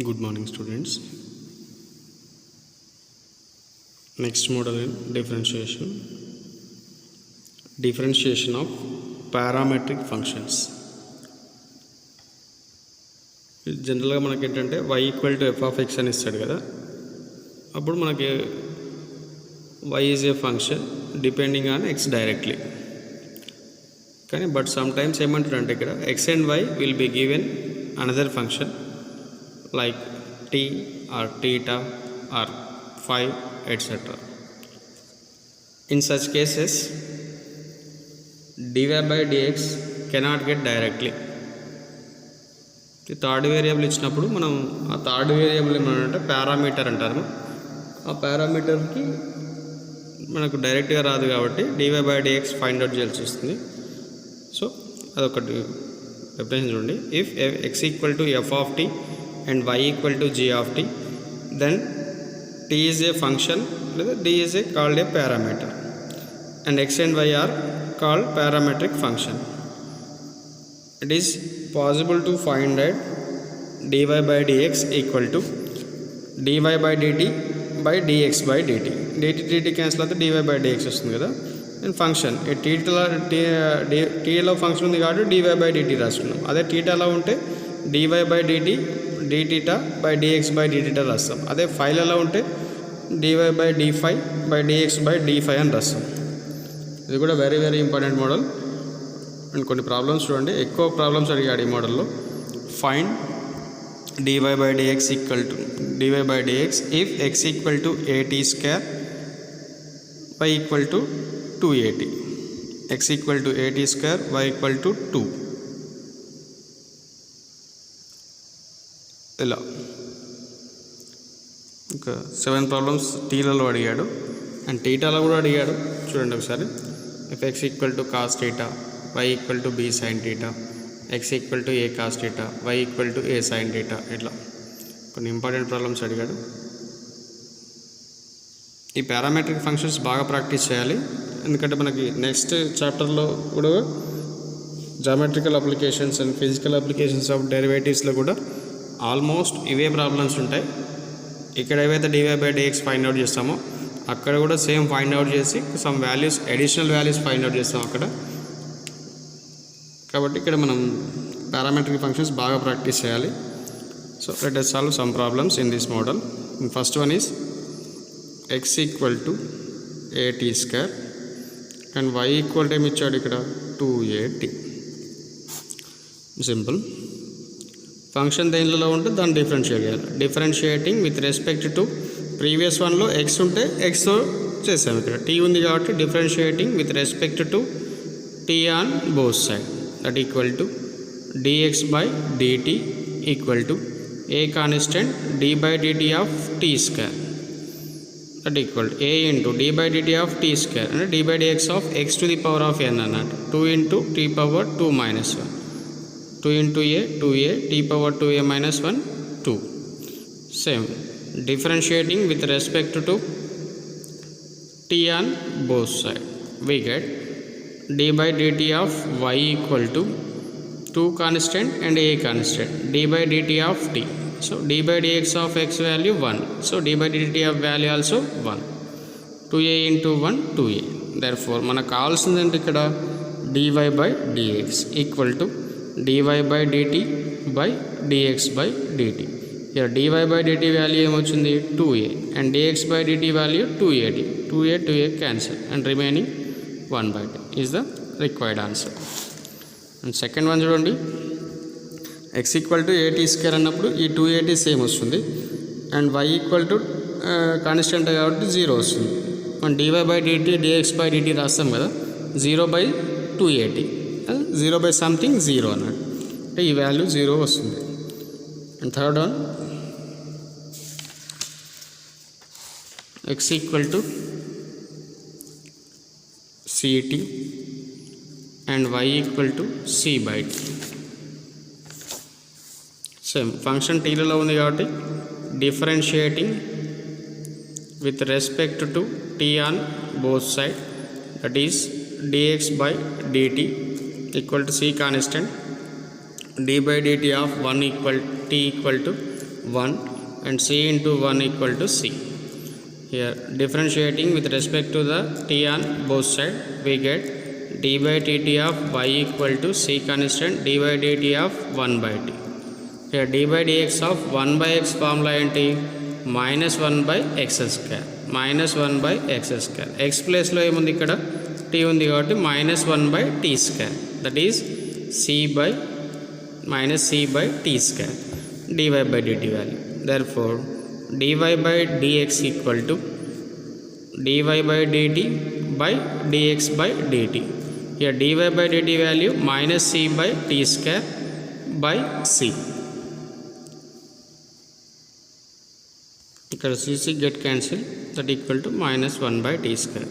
Good morning, students. Next model in differentiation. Differentiation of parametric functions. జనరల్గా మనకి ఏంటంటే y equal to F of X అని ఇస్తాడు కదా, అప్పుడు మనకి y is a function depending on X directly. కానీ బట్ సమ్ టైమ్స్ ఏమంటారంటే ఇక్కడ X and Y will be given another function like t or theta or phi etc. In such cases dy by dx cannot get directly. Third variable ఇచ్చినప్పుడు మనం ఆ third variable ఏమంటే parameter అంటారు. ఆ పారామీటర్కి మనకు డైరెక్ట్గా రాదు కాబట్టి dy by dx find out చేయాల్సి వస్తుంది. సో అదొకటి డెఫినేషన్ చూడండి. If x equal to F of T and y equal to g of t, then t is a function, d is a called a parameter, and x and y are called parametric function. It is possible to find that dy by dx equal to dy by dt by dx by dt. dt cancel అవుతే dy by dx వస్తుంది కదా. And function టీలో function ఉంది కాబట్టి dy by dt రాస్తున్నాం. అదే టీటాలో ఉంటే dy by dt dθ by dx by dθ రాస్తాం. అదే ఫైలలో ఉంటే dy by d phi by dx by d phi అని రాస్తాం. ఇది కూడా very very important model. And కొన్ని ప్రాబ్లమ్స్ చూడండి, ఎక్కువ ప్రాబ్లమ్స్ అడిగాడు ఈ మోడల్లో. Find dy by dx equal to dy by dx if x equal to at square y equal to 2at. x equal to at square y equal to 2. ఇలా ఇంకా 7 problems టీలలో అడిగాడు and టీటాలో కూడా అడిగాడు. చూడండి ఒకసారి. If X equal to cos theta Y equal to B sine theta X equal to A cos theta Y equal to A sine theta, ఇట్లా కొన్ని important problems అడిగాడు. ఈ పారామెట్రిక్ ఫంక్షన్స్ బాగా ప్రాక్టీస్ చేయాలి, ఎందుకంటే మనకి నెక్స్ట్ చాప్టర్లో కూడా geometrical applications and physical applications of డెరివేటివ్స్లో కూడా ఆల్మోస్ట్ ఇవే ప్రాబ్లమ్స్ ఉంటాయి. ఇక్కడ ఏవైతే dy by dx find out చేస్తామో అక్కడ కూడా సేమ్ ఫైండ్ అవుట్ చేసి some values additional values find out చేస్తాం అక్కడ. కాబట్టి ఇక్కడ మనం పారామెట్రిక్ ఫంక్షన్స్ బాగా ప్రాక్టీస్ చేయాలి. So let us solve some problems in this model. First one is x equal to at square and y equal to ఏమి ఇచ్చాడు ఇక్కడ 2at. సింపుల్. ఫంక్షన్ దేనిలో ఉంటే దాన్ని డిఫరెన్షియేట్ చేయాలి. Differentiating with respect to previous వన్లో X ఉంటే X చేసాము, ఇక్కడ టీ ఉంది కాబట్టి differentiating with respect to T on both side, that equal to dx by dt equal to a constant d by dt of T square, that equal to a into d by dt of T square అంటే d by dx ఆఫ్ x to the power of n అన్నట్టు. 2 into t power 2 minus 1, 2 into a 2a t power 2a minus 1 2. Same differentiating with respect to t on both side, we get d by dt of y equal to 2 constant and a constant d by dt of t. So d by dx of x value 1, so d by dt of value also 1. 2a into 1 2a. Therefore మనకు కావాల్సింది ఏంటి ఇక్కడ dy by dx equal to dy by dt by dx by dt. Here dy by dt value ఏమొచ్చింది 2a and dx by dt value 2at. 2a cancel and remaining 1 by 2 is the required answer. And second one చూడండి, x equal to at square అన్నప్పుడు ఈ 2at same వస్తుంది and y equal to constant కాబట్టి 0 వస్తుంది. మనం dy by dt dx by dt రాస్తాం కదా, 0 by 2at, 0 by something 0 అన్నట్టు, అంటే ఈ వాల్యూ 0 వస్తుంది. And third one x equal to ct and y equal to c by t. Same function టీలలో ఉంది కాబట్టి differentiating with respect to t on both side, that is dx by dt equal to c constant d by dt of 1 equal t equal to 1 and c into 1 equal to c. Here differentiating with respect to the t on both sides, we get d by dt of y equal to c constant d by dt of 1 by t. Here d by dx of 1 by x formula ఏంటి minus 1 by x square, minus 1 by x square. x ప్లేస్లో ఏముంది ఇక్కడ t ఉంది కాబట్టి minus 1 by t square, that is c by minus c by t square dy by dt value. Therefore dy by dx equal to dy by dt by dx by dt. Here dy by dt value minus c by t square by c. ఇక్కడ cc get cancel, that equal to minus 1 by t square.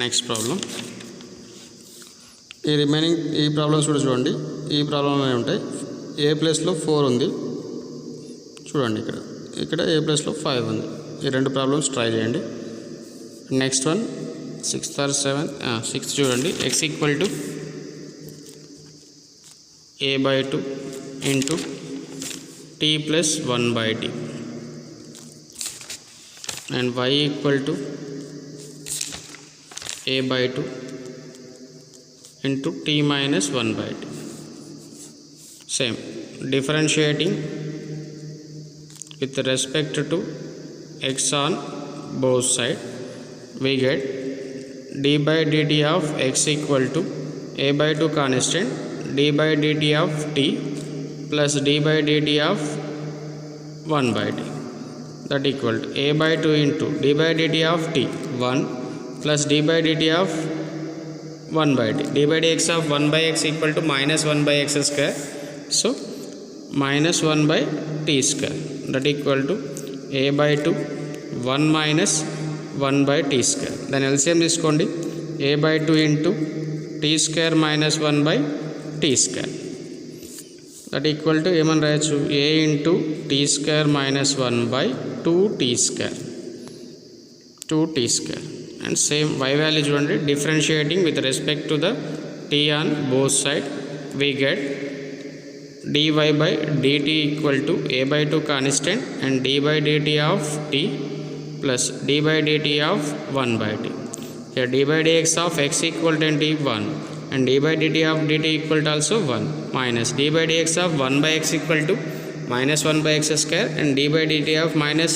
Next problem. ఈ remaining ఈ problems కూడా చూడండి. ఈ problem ఉంటాయి. ఏ ప్లేస్లో 4 ఉంది చూడండి, ఇక్కడ ఏ ప్లేస్లో 5 ఉంది. ఈ రెండు ప్రాబ్లమ్స్ ట్రై చేయండి. Next one 6th or 7th 6th చూడండి. x equal to a by 2 into t plus 1 by t and y equal to a by 2 into t minus 1 by t. Same differentiating with respect to x on both sides, we get d by dt of x equal to a by 2 constant d by dt of t plus d by dt of 1 by t, that equal to a by 2 into d by dt of t 1 plus d by dt of 1 by t. d by dx of 1 by x equal to minus 1 by x square, so minus 1 by t square, that equal to a by 2 1 minus 1 by t square. Then LCM తీసుకోండి. a by 2 into t square minus 1 by t square, that equal to ఏమని రాయొచ్చు a into t square minus 1 by 2t square, 2t square. And same y value చూడండి. differentiating with respect to the t on both sides, we get dy by dt equal to a by 2 constant and d by dt of t plus d by dt of 1 by t. Here d by dx of x equal to 1 and d by dt of dt equal to also 1 minus d by dx of 1 by x equal to minus 1 by x square and d by dt of minus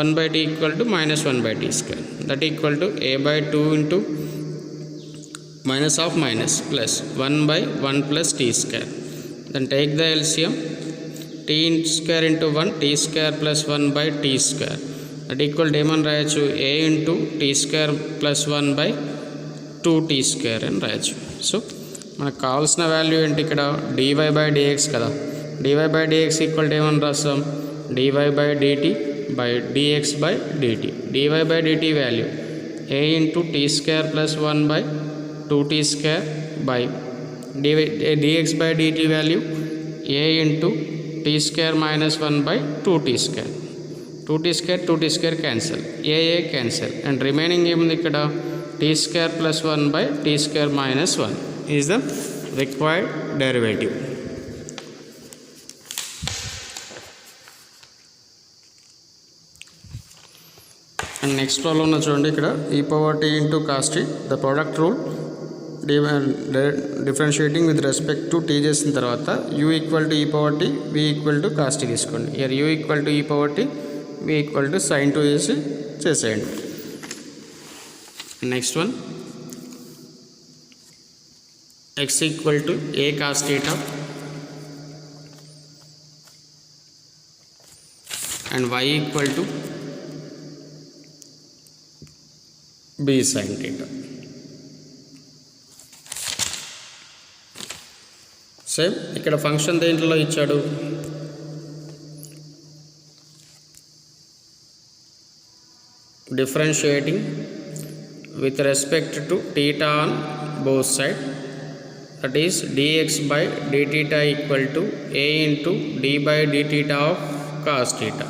1 by t equal to minus 1 by t square, that equal to a by 2 into minus of minus plus 1 by 1 plus t square. Then take the LCM, t square into 1 t square plus 1 by t square, that equal to ఏమని రాయొచ్చు a into t square plus 1 by 2t square అని రాయొచ్చు. So మనకు కావాల్సిన value ఏంటి ఇక్కడ dy by dx కదా. dy by dx equal to ఏమని రాస్తాం dy by dt by dx by dt. dy by dt value a into t square plus 1 by 2t square by dx by dt value a into t square minus 1 by 2t square. 2t square cancel, a cancel, and remaining ఏముంది ఇక్కడ t square plus 1 by t square minus 1 is the required derivative. And next problem చూడండి. ఇక్కడ e power t into cos t, the product rule differentiating with respect to t చేసిన తర్వాత u equal to e power t, v equal to cos t తీసుకోండి. here u equal to e power t, v equal to sin 2 వేసి చేసేయండి. Next one x equal to a cos theta and y equal to b sin theta. Same ఇక్కడ function దేంట్లో ఇచ్చాడు differentiating with respect to theta on both sides, that is dx by d theta equal to a into d by d theta of cos theta,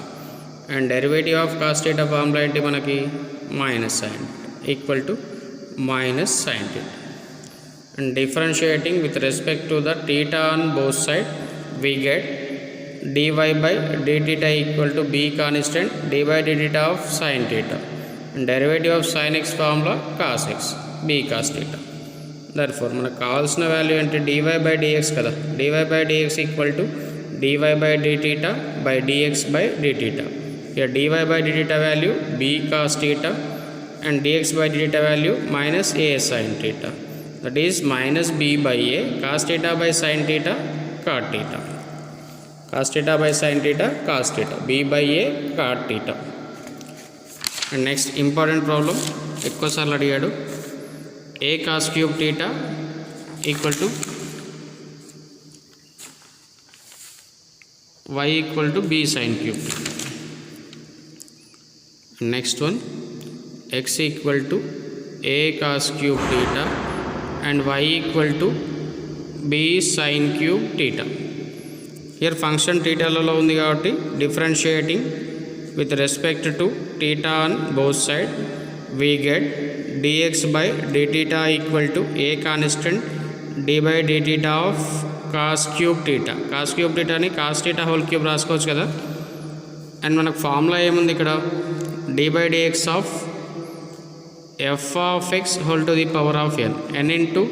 and derivative of cos theta formula ఏంటి మనకి minus sin equal to minus sin theta, and differentiating with respect to the theta on both sides, we get dy by d theta equal to b constant d by d theta of sin theta, and derivative of sin x formula cos x, b cos theta. Therefore మనకు కావాల్సిన value అంటే dy by dx కదా, dy by dx equal to dy by d theta by dx by d theta. Here dy by d theta value b cos theta and dx by d theta value minus a sin theta, that is minus b by a cos theta by sin theta cot theta, cos theta by sin theta cos theta, b by a cot theta. And next important problem ఎక్కువ సార్లు అడిగాడు, a cos cube theta equal to y equal to b sin cube theta. Next one, x equal to a cos cube theta and y equal to b sin cube theta. Here function theta లలో ఉంది కాబట్టి differentiating with respect to theta on both sides, we get dx by d theta equal to a constant d by d theta of cos cube theta. cos cube theta ని cos theta whole cube రాసుకోవచ్చు కదా. And మనకు formula ఏముంది ఇక్కడ, d by dx of f of x whole to the power of n into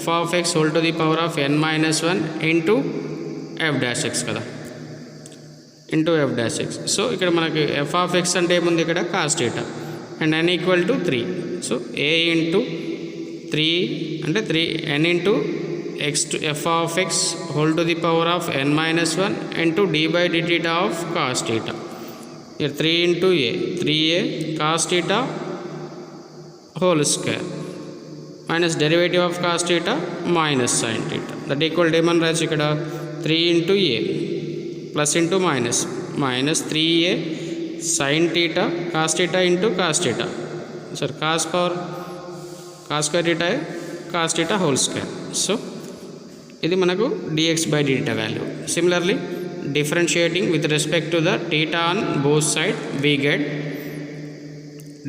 f of x whole to the power of n minus 1 into f dash x కదా, into f dash x. So ఇక్కడ మనకి f of x అంటే ఏముంది ఇక్కడ cos theta and n equal to 3. So a into 3 అంటే 3 n into x to f of x whole to the power of n minus 1 into d by d theta of cos theta. Here 3 into a, 3a cos theta whole square minus derivative of cos theta minus sin theta, that equal to ఏమని రాయొచ్చు ఇక్కడ 3 into a plus into minus minus 3a sin theta cos theta into cos theta, sorry cos power cos square theta cos theta whole square. So ఇది మనకు dx by d theta value. Similarly differentiating with respect to the theta on both sides, we get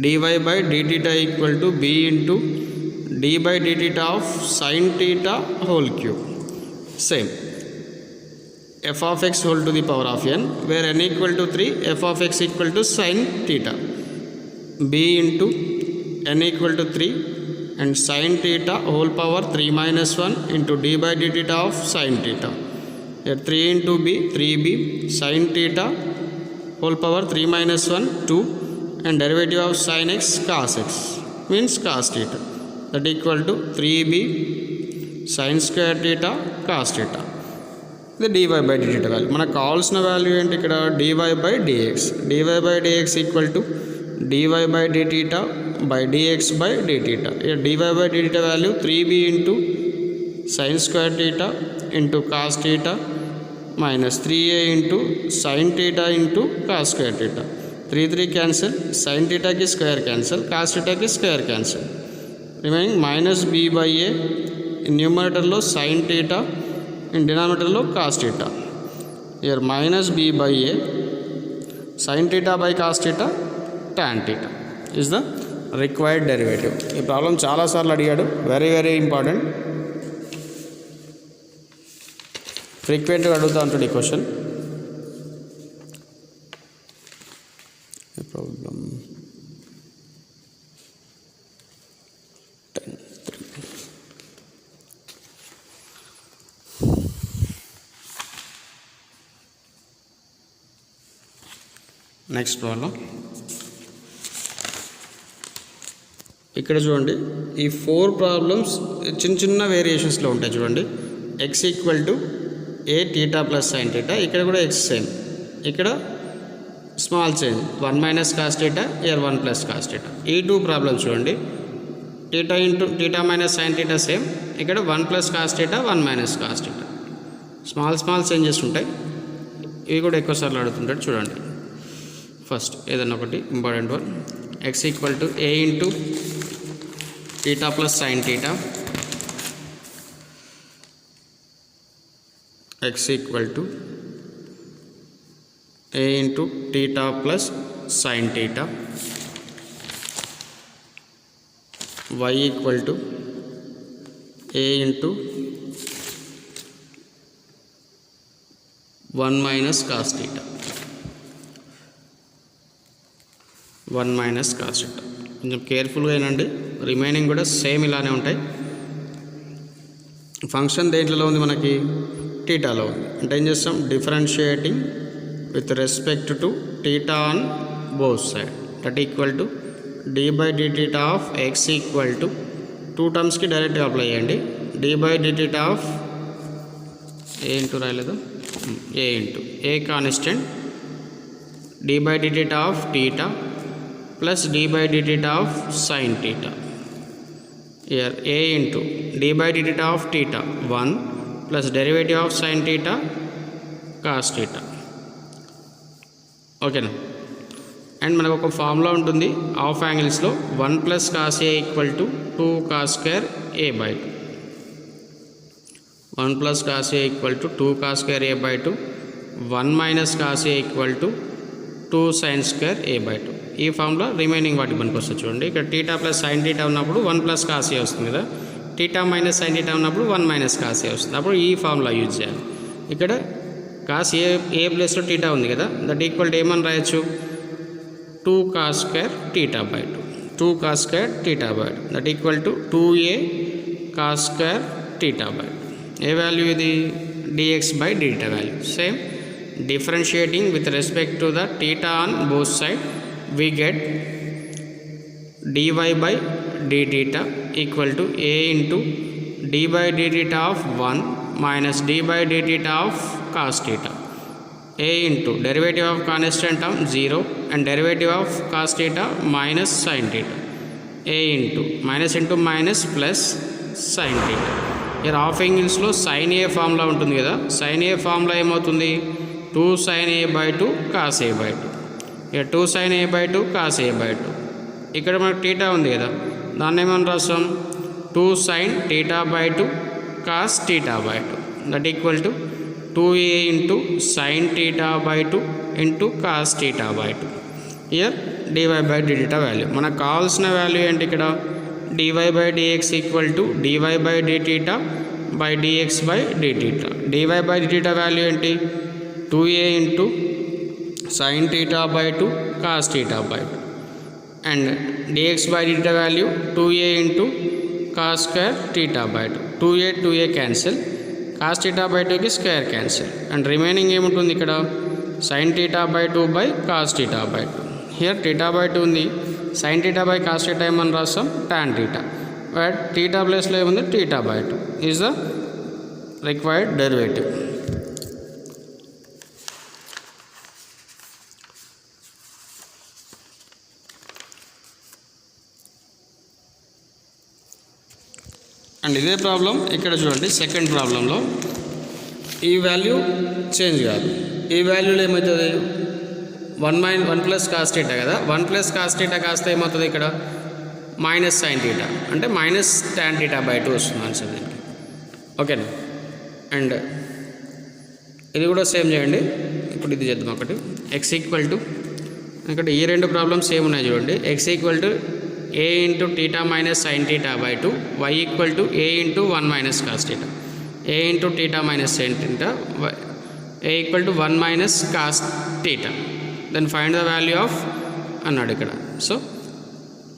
dy by d theta equal to b into d by d theta of sin theta whole cube. Same f of x whole to the power of n, where n equal to 3, f of x equal to sin theta, b into n equal to 3 and sin theta whole power 3 minus 1 into d by d theta of sin theta. Here 3 into b, 3b sin theta whole power 3 minus 1 2 and derivative of sin x cos x means cos theta, that equal to 3b sin square theta cos theta. The dy by d theta value. మనకు కావాల్సిన value ఏంటి ఇక్కడ, dy by dx. dy by dx equal to dy by d theta by dx by d theta. Here dy by d theta value 3b into sin square theta into cos theta minus 3a into sin theta into cos square theta. 3 3 cancel, sin theta की square cancel, cos theta की square cancel, remaining minus b by a. in numerator లో sin theta, in denominator లో cos theta. Here minus b by a sin theta by cos theta tan theta is the required derivative. ఈ problem చాలాసార్లు అడిగాడు, very very important, ఫ్రీక్వెంట్గా అడుగుతూ ఉంటాడు ఈ question. ఈ ప్రాబ్లం 10. నెక్స్ట్ ప్రాబ్లం ఇక్కడ చూడండి, ఈ 4 ప్రాబ్లమ్స్ చిన్న చిన్న వేరియేషన్స్లో ఉంటాయి చూడండి. X equal to A theta plus sine theta, ఇక్కడ కూడా ఎక్స్ సేమ్, ఇక్కడ small change 1 minus cos theta, year 1 plus cos theta. ఈ 2 ప్రాబ్లమ్స్ చూడండి, theta into theta minus sine theta same, ఇక్కడ 1 plus cos theta 1 minus cos theta, small small changes ఉంటాయి. ఇవి కూడా ఎక్కువసార్లు అడుగుతుంటాడు చూడండి. ఫస్ట్ ఏదన్నా ఒకటి important one, X equal to A into theta plus sine theta, x equal to a into theta plus sin theta, y equal to a into 1 minus cos theta. 1 minus cos theta. కొంచెం కేర్ఫుల్గా ఏనండి, remaining కూడా same ఇలానే ఉంటాయి. Function దేంట్లో ఉంది మనకి? టీటాలో ఉంది. అంటే ఏం చేస్తాం? Differentiating with respect to theta on both side. That equal to d by dt of x equal to 2 టర్మ్స్కి డైరెక్ట్గా అప్లై చేయండి. d by dt of a into రాయలేదు, a into a constant d by dt of theta plus d by dt of sin theta. Here a into d by dt of theta 1 plus derivative of sin theta cos theta. ఓకేనా? And మనకు ఒక formula ఉంటుంది half యాంగిల్స్లో, 1 plus cos a equal to 2 cos square a by 2. 1 plus cos a equal to 2 cos square a by 2. 1 minus cos a equal to 2 sin square a by 2. ఈ formula remaining వాటి మనకు వస్తుంది చూడండి. ఇక్కడ theta plus sine theta ఉన్నప్పుడు 1 plus cos a వస్తుంది కదా, theta minus sine theta ఉన్నప్పుడు 1 minus cos a వస్తుంది. అప్పుడు ఈ ఫార్ములా యూజ్ చేయాలి. ఇక్కడ కాస్ ఏ ప్లేస్లో టీటా ఉంది కదా, దట్ ఈక్వల్ టు ఏమని రాయొచ్చు? 2 cos square theta by 2. 2 cos square theta by 2. That equal to 2a cos square theta by 2. A value is the dx by dt value. Same. Differentiating with respect to the theta on both sides, we get dy by d theta equal to a into d by d theta of 1 minus d by d theta of cos theta. A into derivative of constant term 0 and derivative of cos theta minus sin theta. A into minus plus sin theta. Here half angles లో sin a formula ఉంటుంది కదా, sin a formula ఏమవుతుంది? 2 sin a by 2 cos a by 2. ఇక్కడ 2 sin a by 2 cos a by 2. ఇక్కడ మనకు theta ఉంది కదా, దాన్ని ఏమని రాస్తాం? 2 sin theta by 2 cos theta by 2. That equal to 2a into sin theta by 2 into cos theta by 2. Here dy by dt value. మనకు కావాల్సిన వాల్యూ ఏంటి ఇక్కడ? dy by dx equal to dy by d theta by dx by d theta. dy by d theta value ఏంటి? 2a into sin theta by 2 cos theta by 2. And dx by d theta value 2a into cos square theta by 2. 2a cancel, cos theta by 2 की square cancel and remaining ఏముంటుంది ఇక్కడ? sin theta by 2 by cos theta by 2. here theta by 2 ఉంది, sin theta by cos theta ఏమని రాస్తాం? tan theta. But theta ప్లేస్లో ఏముంది? theta by 2 is the required derivative. And ఇదే problem ఇక్కడ చూడండి. సెకండ్ ప్రాబ్లంలో ఈ వాల్యూ చేంజ్ కాదు. ఈ వాల్యూలో ఏమవుతుంది? 1 plus cos theta కదా, 1 plus cos theta కాస్త ఏమవుతుంది ఇక్కడ? మైనస్ sin theta, అంటే మైనస్ tan theta by 2 వస్తుంది ఆన్సర్ దీనికి. ఓకేనా? అండ్ ఇది కూడా సేమ్ చేయండి. ఇప్పుడు ఇది చేద్దాం. ఒకటి x ఈక్వల్ టు, ఇక్కడ ఈ రెండు ప్రాబ్లమ్స్ సేమ్ ఉన్నాయి చూడండి. x equal to a into theta minus sin theta by 2, y equal to a into 1 minus cos theta. a into theta minus sin theta, a equal to 1 minus cos theta. Then find the value of అన్నాడు ఇక్కడ. So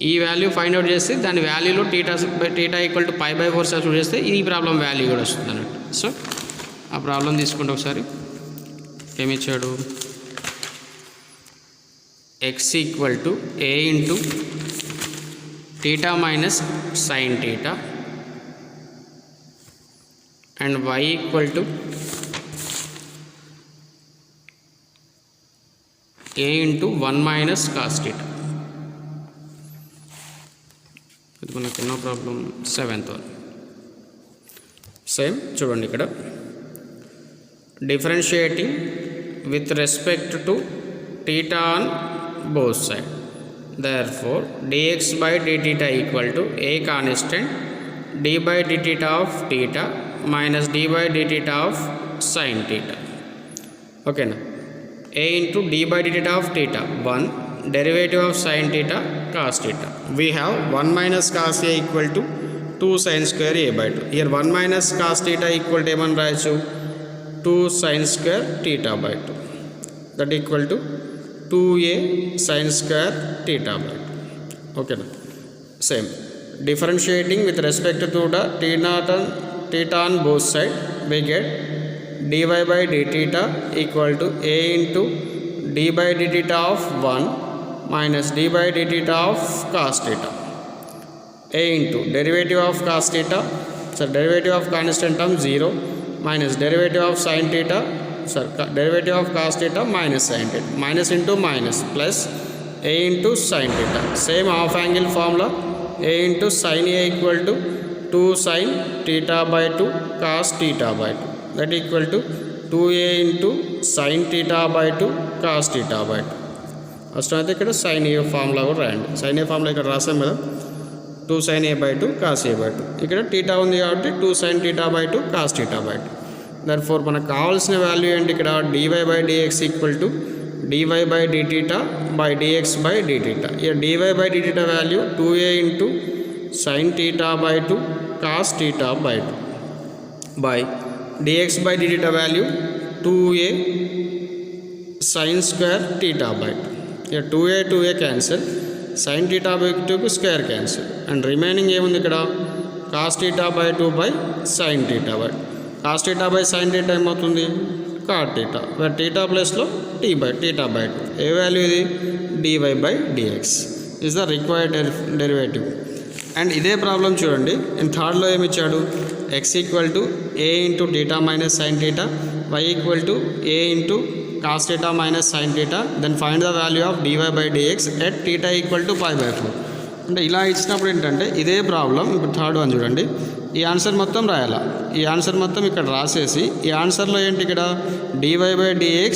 ఈ value find out చేస్తే దాని వాల్యూలో theta equal to π by 4 substitute చేస్తే ఈ problem value కూడా వస్తుంది అన్నట్టు. సో ఆ ప్రాబ్లం తీసుకుంటే ఒకసారి ఏమి ఇచ్చాడు? x equal to a into theta minus sin theta and y equal to a into 1 minus cos theta. ఇది మనకి ఎన్నో ప్రాబ్లం? 7th one. సేమ్ చూడండి ఇక్కడ differentiating with respect to theta on both sides. Therefore dx by d theta equal to a constant d by d theta of theta minus d by d theta of sin theta. Okay na? a into d by d theta of theta 1 derivative of sin theta cos theta. We have 1 minus cos a equal to 2 sin square a by 2. Here 1 minus cos theta equal to ఏమని రాయొచ్చు 2 sin square theta by 2. That equal to 2a sin square theta by 2. Okay. Same. Differentiating with respect to the theta on both sides, we get dy by d theta equal to a into d by d theta of 1 minus d by d theta of cos theta. A into derivative of cos theta, so derivative of constant term 0 minus derivative of sin theta, so derivative of cos theta minus sin theta, minus into minus plus a into sin theta. Same half angle formula, a into sin a equal to 2 sin theta by 2 cos theta by 2. That equal to 2a into sin theta by 2 cos theta by 2. First అయితే ఇక్కడ sin a formula కూడా రాయండి. sin a formula ఇక్కడ రాసాం కదా, 2 sin a by 2 cos a by 2. ఇక్కడ theta ఉంది కాబట్టి 2 sin theta by 2 cos theta by 2. Therefore మనకు కావాల్సిన వాల్యూ ఏంటి ఇక్కడ dy by dx equal to dy by d theta by dx by d theta. Here dy by d theta value 2a into sin theta by 2 cos theta by 2 by dx by d theta value 2a sin square theta by 2. Here 2a cancel, sin theta by 2 square cancel, and remaining ఏముంది ఇక్కడ cos theta by 2 by sin theta by 2. cos theta by sin theta ఏమవుతుంది cot theta, where theta ప్లస్లో theta by 2. ఏ value ఇది dy by dx is the required derivative. And ఇదే problem చూడండి, and థర్డ్లో ఏమి ఇచ్చాడు x equal to a into theta minus sin theta, y equal to a into cos theta minus sin theta, then find the value of dy by dx at theta equal to pi by 4. అంటే ఇలా ఇచ్చినప్పుడు ఏంటంటే ఇదే problem ఇప్పుడు third one చూడండి, ఈ answer మొత్తం రాయాలా, ఈ ఆన్సర్ మొత్తం ఇక్కడ రాసేసి ఈ ఆన్సర్లో ఏంటి ఇక్కడ dy by dx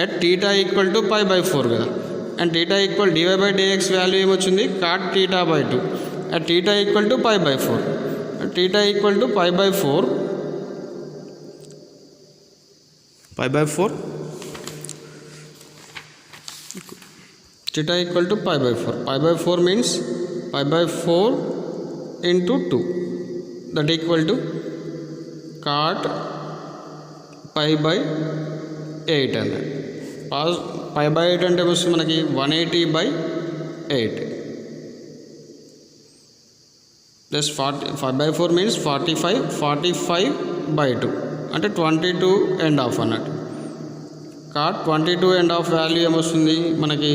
at theta equal to pi by 4 కదా, and theta equal dy by dx value ఏమొచ్చింది cot theta by 2 at theta equal to pi by 4. theta equal to pi by 4 theta equal to pi by 4. Pi by 4 means pi by 4 into 2, that equal to cot pi by 8 అన్నది. pi by 8 అంటే వస్తుంది మనకి 180 by 8 plus 5 by 4 means 45 by 2 అంటే 22 end of అన్నట్టు. cot 22 end of value ఏమొస్తుంది మనకి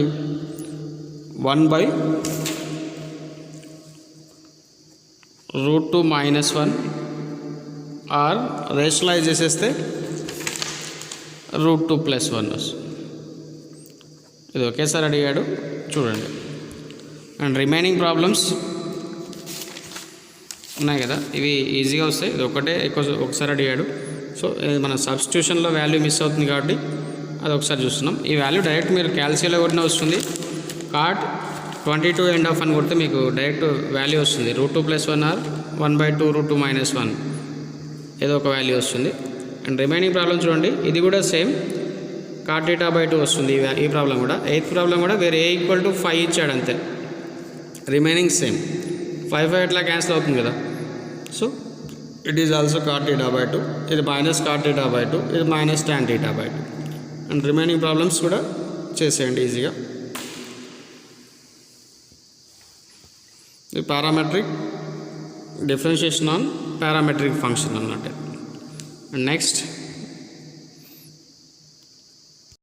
1 by √2 minus 1 are rationalise చేసేస్తే √2 plus 1 వస్తుంది. ఇది ఒకేసారి అడిగాడు చూడండి. అండ్ రిమైనింగ్ ప్రాబ్లమ్స్ ఉన్నాయి కదా, ఇవి ఈజీగా వస్తాయి, ఇది ఒకసారి అడిగాడు. సో ఇది మన సబ్స్టిట్యూషన్లో వాల్యూ మిస్ అవుతుంది కాబట్టి అది ఒకసారి చూస్తున్నాం. ఈ వాల్యూ డైరెక్ట్ మీరు క్యాల్సియంలో కొట్టిన వస్తుంది, cot 22 ఎండ్ ఆఫ్ అని కొడితే మీకు డైరెక్ట్ వాల్యూ వస్తుంది √2 plus 1 ఆర్ 1/2 √2 minus 1 ఏదో ఒక వాల్యూ వస్తుంది. అండ్ రిమైనింగ్ ప్రాబ్లం చూడండి, ఇది కూడా సేమ్ cot theta by 2 వస్తుంది. ఈ ప్రాబ్లం కూడా, ఎయిత్ ప్రాబ్లం కూడా వేరే a ఈక్వల్ టు 5 ఇచ్చాడు అంతే, రిమైనింగ్ సేమ్ 5 ఎట్లా క్యాన్సిల్ అవుతుంది కదా. So it is also cot theta by 2, ఇది మైనస్ cot theta by 2, ఇది minus tan theta by 2. And remaining problems కూడా చేసేయండి ఈజీగా. ఇది parametric differentiation on parametric function అన్నట్టు. And next